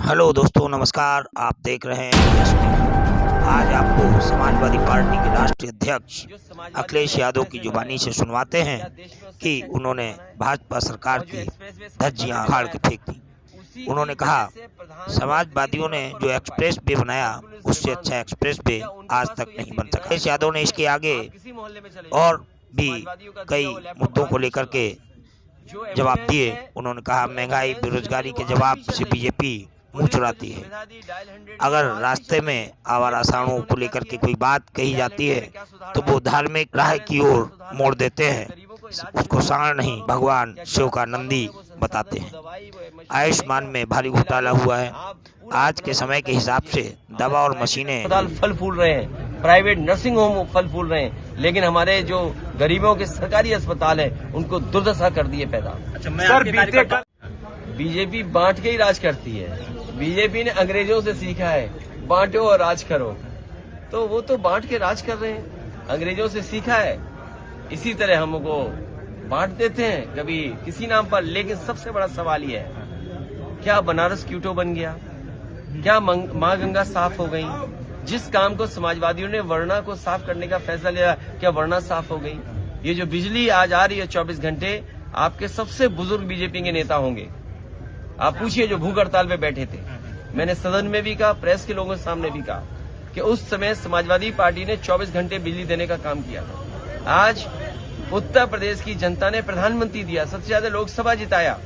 Hello दोस्तों, नमस्कार। आप देख रहे हैं यस न्यूज़। आज आपको समाजवादी पार्टी के राष्ट्रीय अध्यक्ष अखिलेश यादव की जुबानी से सुनवाते हैं कि उन्होंने भाजपा सरकार की धज्जियां उखाड़ के फेंक दी। उन्होंने कहा, समाजवादियों ने जो एक्सप्रेस वे बनाया उससे अच्छा एक्सप्रेस वे आज तक नहीं बन सका। अखिलेश यादव ने इसके आगे और भी कई मुद्दों को लेकर के जवाब दिए। उन्होंने कहा, महंगाई बेरोजगारी के जवाब से बीजेपी मुंह चुराती है। अगर रास्ते में आवारा सांडों को लेकर के कोई बात कही जाती है तो वो धार्मिक राह की ओर मोड़ देते हैं। उसको सांड नहीं, भगवान शिव का नंदी बताते हैं। आयुष्मान में भारी घोटाला हुआ है। आज के समय के हिसाब से दवा और मशीनें अस्पताल फल फूल रहे हैं, प्राइवेट नर्सिंग होम फल फूल रहे हैं, लेकिन हमारे जो गरीबों के सरकारी अस्पताल है उनको दुर्दशा कर दिए पैदा। सर, बीजेपी बांट के ही राज करती है। बीजेपी ने अंग्रेजों से सीखा है, बांटो और राज करो, तो वो तो बांट के राज कर रहे हैं। अंग्रेजों से सीखा है, इसी तरह हमको बांट देते हैं कभी किसी नाम पर। लेकिन सबसे बड़ा सवाल ये है, क्या बनारस क्यूटो बन गया? क्या माँ गंगा साफ हो गई? जिस काम को समाजवादियों ने वर्णा को साफ करने का फैसला लिया, क्या वर्णा साफ हो गई? ये जो बिजली आज आ रही है 24 घंटे, आपके सबसे बुजुर्ग बीजेपी के नेता होंगे। आप पूछिए जो भूख हड़ताल पे बैठे थे। मैंने सदन में भी कहा, प्रेस के लोगों के सामने भी कहा कि उस समय समाजवादी पार्टी ने 24 घंटे बिजली देने का काम किया था। आज उत्तर प्रदेश की जनता ने प्रधानमंत्री दिया, सबसे ज्यादा लोकसभा जिताया।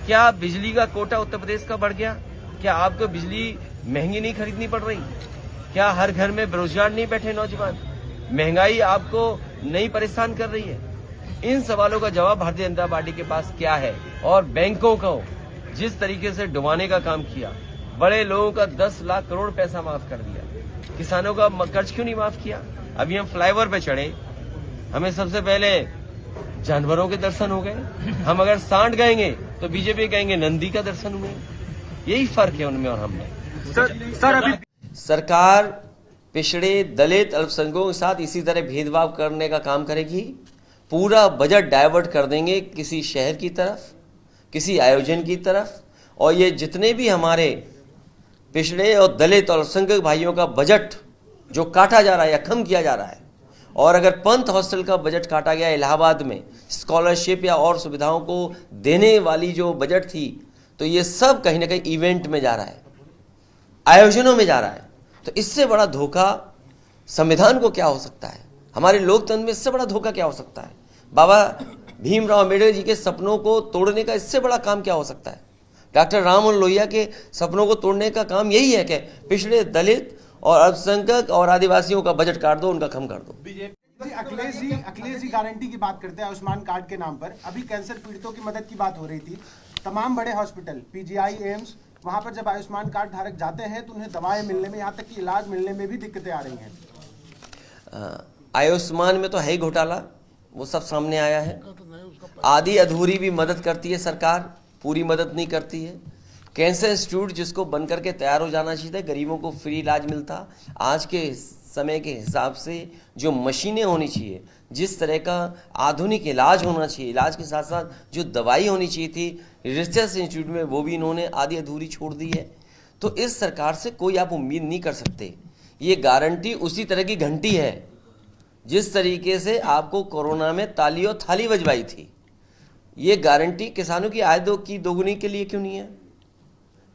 क्या बिजली का कोटा उत्तर प्रदेश का बढ़ गया? क्या आपको बिजली महंगी नहीं खरीदनी पड़ रही? क्या हर घर में बेरोजगार नहीं बैठे नौजवान? महंगाई आपको नहीं परेशान कर रही है? इन सवालों का जवाब भारतीय जनता पार्टी के पास क्या है? और बैंकों को जिस तरीके से डुबाने का काम किया, बड़े लोगों का 10 लाख करोड़ पैसा माफ कर दिया, किसानों का कर्ज क्यों नहीं माफ किया? अभी हम फ्लाईओवर पे चढ़े, हमें सबसे पहले जानवरों के दर्शन हो गए। हम अगर सांड गाएंगे तो बीजेपी कहेंगे नंदी का दर्शन हुए। यही फर्क है उनमें और हममें। सर अभी सरकार पिछड़े दलित अल्पसंख्यकों के साथ इसी तरह भेदभाव करने का काम करेगी। पूरा बजट डाइवर्ट कर देंगे किसी शहर की तरफ, किसी आयोजन की तरफ। और ये जितने भी हमारे पिछड़े और दलित और अल्पसंख्यक भाइयों का बजट जो काटा जा रहा है या कम किया जा रहा है, और अगर पंथ हॉस्टल का बजट काटा गया इलाहाबाद में, स्कॉलरशिप या और सुविधाओं को देने वाली जो बजट थी, तो ये सब कहीं ना कहीं इवेंट में जा रहा है, आयोजनों में जा रहा है। तो इससे बड़ा धोखा संविधान को क्या हो सकता है? हमारे लोकतंत्र में इससे बड़ा धोखा क्या हो सकता है? बाबा भीमराव अम्बेडकर जी के सपनों को तोड़ने का इससे बड़ा काम क्या हो सकता है? डॉक्टर राममोहन लोहिया के सपनों को तोड़ने का काम यही है कि पिछड़े दलित और अल्पसंख्यक और आदिवासियों का बजट काट दो, उनका कम कर दो। अखिलेश जी गारंटी की बात करते हैं आयुष्मान कार्ड के नाम पर। अभी कैंसर पीड़ितों की मदद की बात हो रही थी। तमाम बड़े हॉस्पिटल, पीजीआई, एम्स, वहां पर जब आयुष्मान कार्ड धारक जाते हैं तो उन्हें दवाएं मिलने में, यहाँ तक कि इलाज मिलने में भी दिक्कतें आ रही हैं। आयुष्मान में तो है ही घोटाला, वो सब सामने आया है। आधी अधूरी भी मदद करती है सरकार, पूरी मदद नहीं करती है। कैंसर इंस्टीट्यूट जिसको बन करके तैयार हो जाना चाहिए था, गरीबों को फ्री इलाज मिलता। आज के समय के हिसाब से जो मशीनें होनी चाहिए, जिस तरह का आधुनिक इलाज होना चाहिए, इलाज के साथ साथ जो दवाई होनी चाहिए थी रिसर्च इंस्टीट्यूट में, वो भी इन्होंने आधी अधूरी छोड़ दी है। तो इस सरकार से कोई आप उम्मीद नहीं कर सकते। ये गारंटी उसी तरह की घंटी है जिस तरीके से आपको कोरोना में ताली और थाली बजवाई थी। ये गारंटी किसानों की आय की दोगुनी के लिए क्यों नहीं है?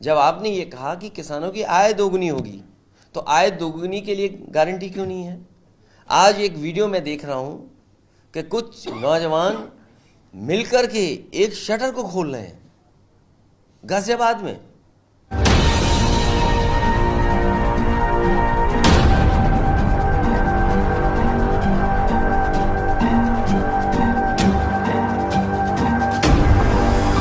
जब आपने ये कहा कि किसानों की आय दोगुनी होगी, तो आय दोगुनी के लिए गारंटी क्यों नहीं है? आज एक वीडियो में देख रहा हूं कि कुछ नौजवान मिलकर के एक शटर को खोल रहे हैं गाजियाबाद में।